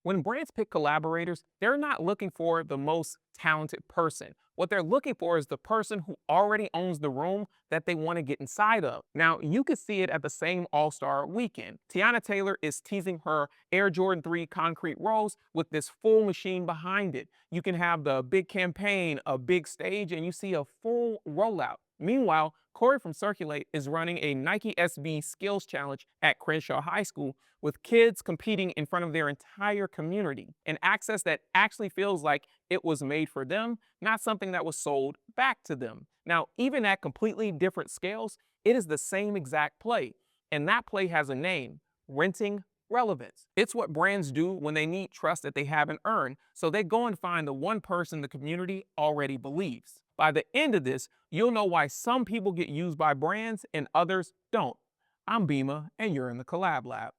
When brands pick collaborators, they're not looking for the most talented person. What they're looking for is the person who already owns the room that they want to get inside of. Now, you can see it at the same All-Star weekend. Tiana Taylor is teasing her Air Jordan 3 concrete rolls with this full machine behind it. You can have the big campaign, a big stage, and you see a full rollout. Meanwhile, Corey from Circulate is running a Nike SB Skills Challenge at Crenshaw High School with kids competing in front of their entire community. An access that actually feels like it was made for them, not something that was sold back to them. Now, even at completely different scales, it is the same exact play. And that play has a name: Renting Relevance. It's what brands do when they need trust that they haven't earned. So they go and find the one person the community already believes. By the end of this, you'll know why some people get used by brands and others don't. I'm Bimma, and you're in the Collab Lab.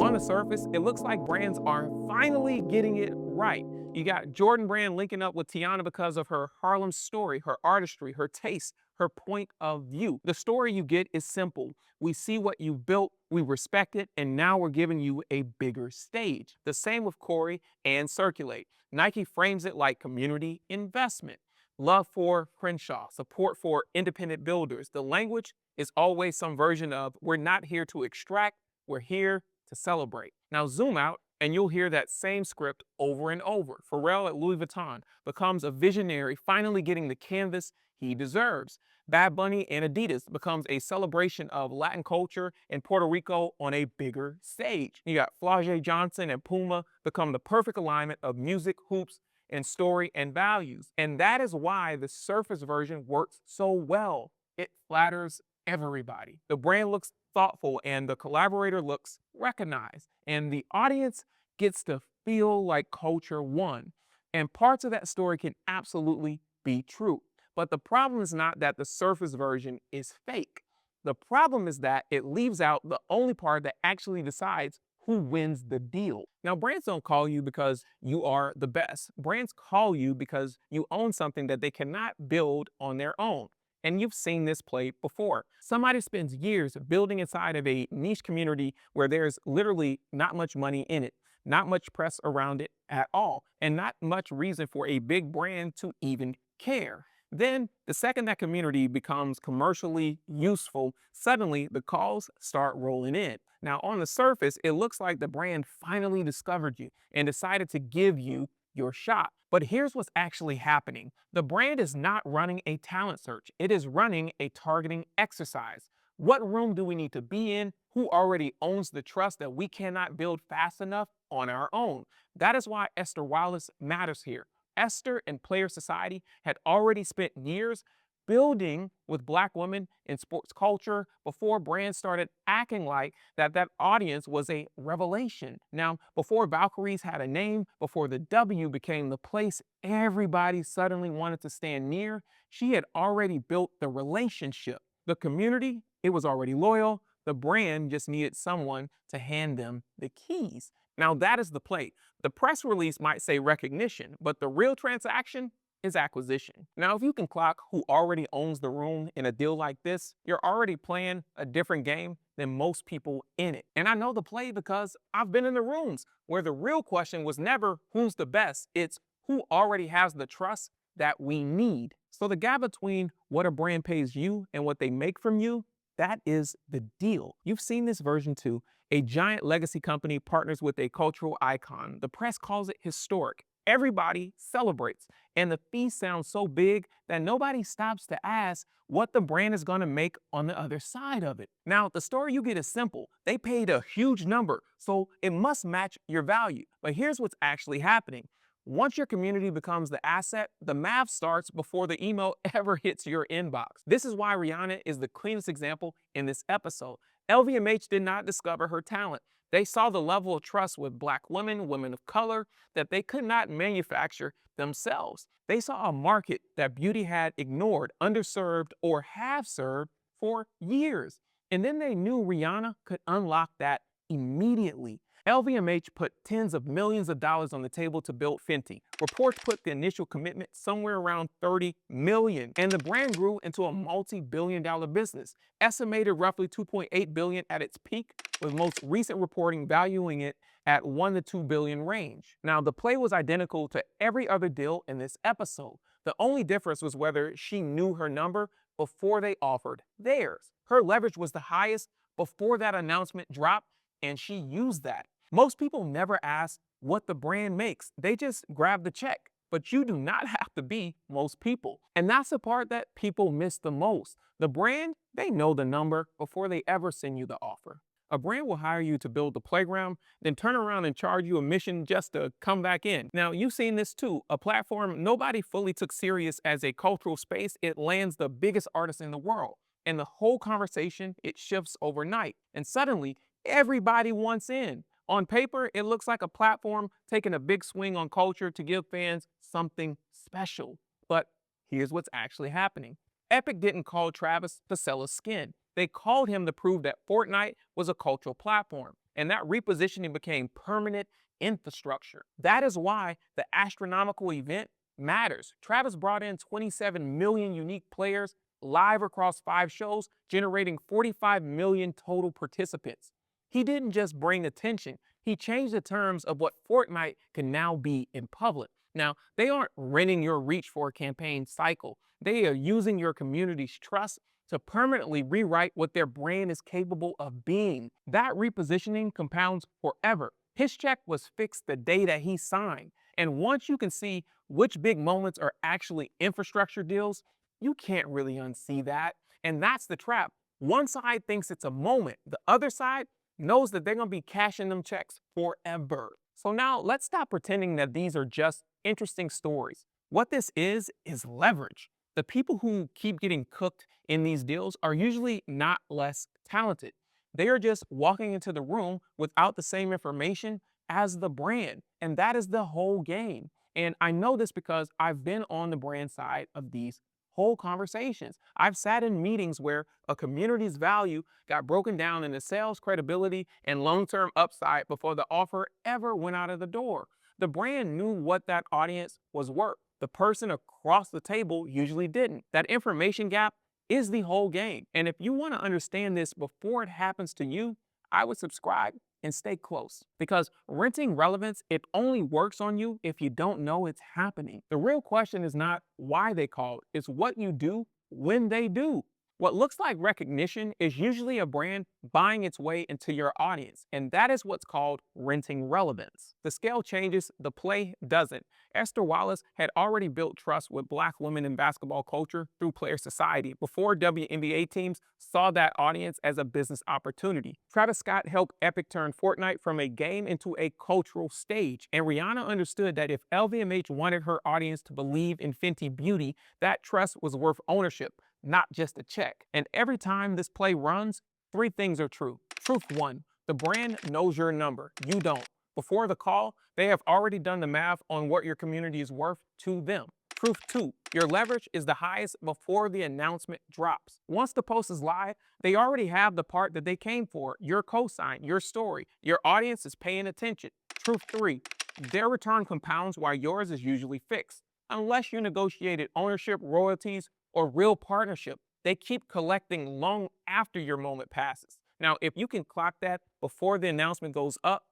On the surface, it looks like brands are finally getting it right. You got Jordan Brand linking up with Tiana because of her Harlem story, her artistry, her taste, her point of view. The story you get is simple. We see what you've built, we respect it, and now we're giving you a bigger stage. The same with Corey and Circulate. Nike frames it like community investment. Love for Crenshaw, support for independent builders. The language is always some version of, we're not here to extract, we're here to celebrate. Now zoom out and you'll hear that same script over and over. Pharrell at Louis Vuitton becomes a visionary, finally getting the canvas he deserves. Bad Bunny and Adidas becomes a celebration of Latin culture in Puerto Rico on a bigger stage. You got Flau'jae Johnson and Puma become the perfect alignment of music, hoops, and story and values. And that is why the surface version works so well. It flatters everybody. The brand looks thoughtful and the collaborator looks recognized. And the audience gets to feel like culture won. And parts of that story can absolutely be true. But the problem is not that the surface version is fake. The problem is that it leaves out the only part that actually decides who wins the deal. Now, brands don't call you because you are the best. Brands call you because you own something that they cannot build on their own. And you've seen this play before. Somebody spends years building inside of a niche community where there's literally not much money in it, not much press around it at all, and not much reason for a big brand to even care. Then, the second that community becomes commercially useful, suddenly the calls start rolling in. Now, on the surface, it looks like the brand finally discovered you and decided to give you your shot. But here's what's actually happening. The brand is not running a talent search. It is running a targeting exercise. What room do we need to be in? Who already owns the trust that we cannot build fast enough on our own? That is why Esther Wallace matters here. Esther and Player Society had already spent years building with Black women in sports culture before brands started acting like that audience was a revelation. Now, before Valkyries had a name, before the W became the place everybody suddenly wanted to stand near, she had already built the relationship. The community, it was already loyal. The brand just needed someone to hand them the keys. Now that is the play. The press release might say recognition, but the real transaction is acquisition. Now, if you can clock who already owns the room in a deal like this, you're already playing a different game than most people in it. And I know the play because I've been in the rooms where the real question was never who's the best, it's who already has the trust that we need. So the gap between what a brand pays you and what they make from you, that is the deal. You've seen this version too. A giant legacy company partners with a cultural icon. The press calls it historic. Everybody celebrates. And the fee sounds so big that nobody stops to ask what the brand is going to make on the other side of it. Now, the story you get is simple. They paid a huge number, so it must match your value. But here's what's actually happening. Once your community becomes the asset, the math starts before the email ever hits your inbox. This is why Rihanna is the cleanest example in this episode. LVMH did not discover her talent. They saw the level of trust with Black women, women of color, that they could not manufacture themselves. They saw a market that beauty had ignored, underserved, or have served for years. And then they knew Rihanna could unlock that immediately. LVMH put tens of millions of dollars on the table to build Fenty. Reports put the initial commitment somewhere around 30 million, and the brand grew into a multi-billion-dollar business, estimated roughly 2.8 billion at its peak, with most recent reporting valuing it at 1 to 2 billion range. Now, the play was identical to every other deal in this episode. The only difference was whether she knew her number before they offered theirs. Her leverage was the highest before that announcement dropped, and she used that. Most people never ask what the brand makes. They just grab the check. But you do not have to be most people. And that's the part that people miss the most. The brand, they know the number before they ever send you the offer. A brand will hire you to build the playground, then turn around and charge you a mission just to come back in. Now, you've seen this too. A platform nobody fully took serious as a cultural space, it lands the biggest artists in the world. And the whole conversation, it shifts overnight. And suddenly, everybody wants in. On paper, it looks like a platform taking a big swing on culture to give fans something special. But here's what's actually happening. Epic didn't call Travis to sell his skin. They called him to prove that Fortnite was a cultural platform, and that repositioning became permanent infrastructure. That is why the astronomical event matters. Travis brought in 27 million unique players live across 5 shows, generating 45 million total participants. He didn't just bring attention, he changed the terms of what Fortnite can now be in public. Now, they aren't renting your reach for a campaign cycle. They are using your community's trust to permanently rewrite what their brand is capable of being. That repositioning compounds forever. His check was fixed the day that he signed. And once you can see which big moments are actually infrastructure deals, you can't really unsee that. And that's the trap. One side thinks it's a moment. The other side knows that they're going to be cashing them checks forever. So now let's stop pretending that these are just interesting stories. What this is leverage. The people who keep getting cooked in these deals are usually not less talented. They are just walking into the room without the same information as the brand. And that is the whole game. And I know this because I've been on the brand side of these whole conversations. I've sat in meetings where a community's value got broken down into sales, credibility, and long-term upside before the offer ever went out of the door. The brand knew what that audience was worth. The person across the table usually didn't. That information gap is the whole game. And if you want to understand this before it happens to you, I would subscribe and stay close. Because renting relevance, it only works on you if you don't know it's happening. The real question is not why they called, it's what you do when they do. What looks like recognition is usually a brand buying its way into your audience, and that is what's called renting relevance. The scale changes, the play doesn't. Esther Wallace had already built trust with Black women in basketball culture through Player Society before WNBA teams saw that audience as a business opportunity. Travis Scott helped Epic turn Fortnite from a game into a cultural stage, and Rihanna understood that if LVMH wanted her audience to believe in Fenty beauty, that trust was worth ownership, not just a check. And every time this play runs, 3 things are true. Truth 1, the brand knows your number, you don't. Before the call, they have already done the math on what your community is worth to them. Truth 2, your leverage is the highest before the announcement drops. Once the post is live, they already have the part that they came for, your cosign, your story. Your audience is paying attention. Truth 3, their return compounds while yours is usually fixed. Unless you negotiated ownership, royalties, or real partnership, they keep collecting long after your moment passes. Now, if you can clock that before the announcement goes up,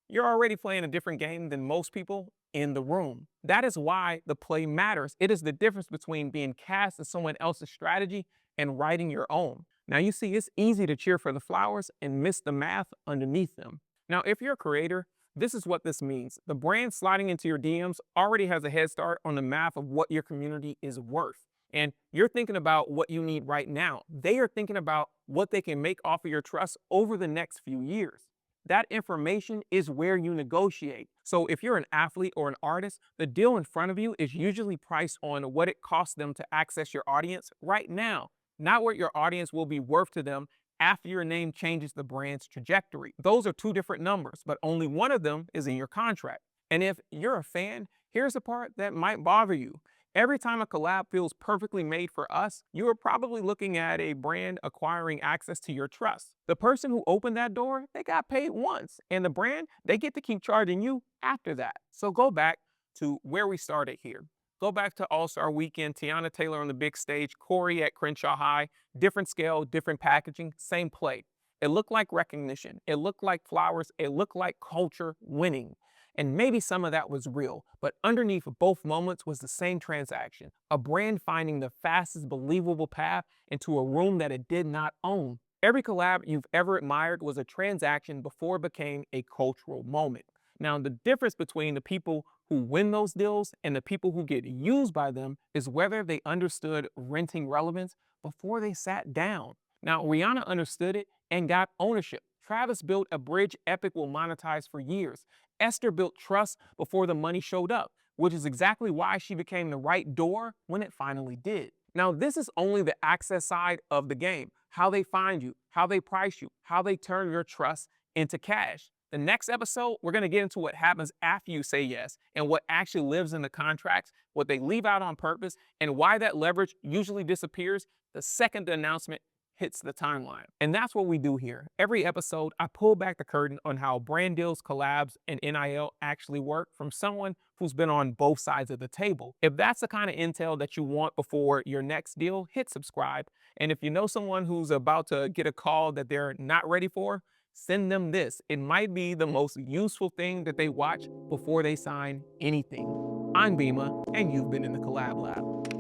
you're already playing a different game than most people in the room. That is why the play matters. It is the difference between being cast in someone else's strategy and writing your own. Now, you see, it's easy to cheer for the flowers and miss the math underneath them. Now, if you're a creator, this is what this means. The brand sliding into your DMs already has a head start on the math of what your community is worth. And you're thinking about what you need right now. They are thinking about what they can make off of your trust over the next few years. That information is where you negotiate. So if you're an athlete or an artist, the deal in front of you is usually priced on what it costs them to access your audience right now, not what your audience will be worth to them after your name changes the brand's trajectory. Those are 2 different numbers, but only one of them is in your contract. And if you're a fan, here's the part that might bother you. Every time a collab feels perfectly made for us, you are probably looking at a brand acquiring access to your trust. The person who opened that door, they got paid once, and the brand, they get to keep charging you after that. So go back to where we started here. Go back to All-Star Weekend, Tiana Taylor on the big stage, Corey at Crenshaw High, different scale, different packaging, same play. It looked like recognition. It looked like flowers. It looked like culture winning. And maybe some of that was real, but underneath both moments was the same transaction, a brand finding the fastest believable path into a room that it did not own. Every collab you've ever admired was a transaction before it became a cultural moment. Now, the difference between the people who win those deals and the people who get used by them is whether they understood renting relevance before they sat down. Now, Rihanna understood it and got ownership. Travis built a bridge Epic will monetize for years. Esther built trust before the money showed up, which is exactly why she became the right door when it finally did. Now, this is only the access side of the game, how they find you, how they price you, how they turn your trust into cash. The next episode, we're going to get into what happens after you say yes and what actually lives in the contracts, what they leave out on purpose, and why that leverage usually disappears the second the announcement hits the timeline. And that's what we do here. Every episode, I pull back the curtain on how brand deals, collabs, and NIL actually work from someone who's been on both sides of the table. If that's the kind of intel that you want before your next deal, hit subscribe. And if you know someone who's about to get a call that they're not ready for, send them this. It might be the most useful thing that they watch before they sign anything. I'm Bimma, and you've been in the Collab Lab.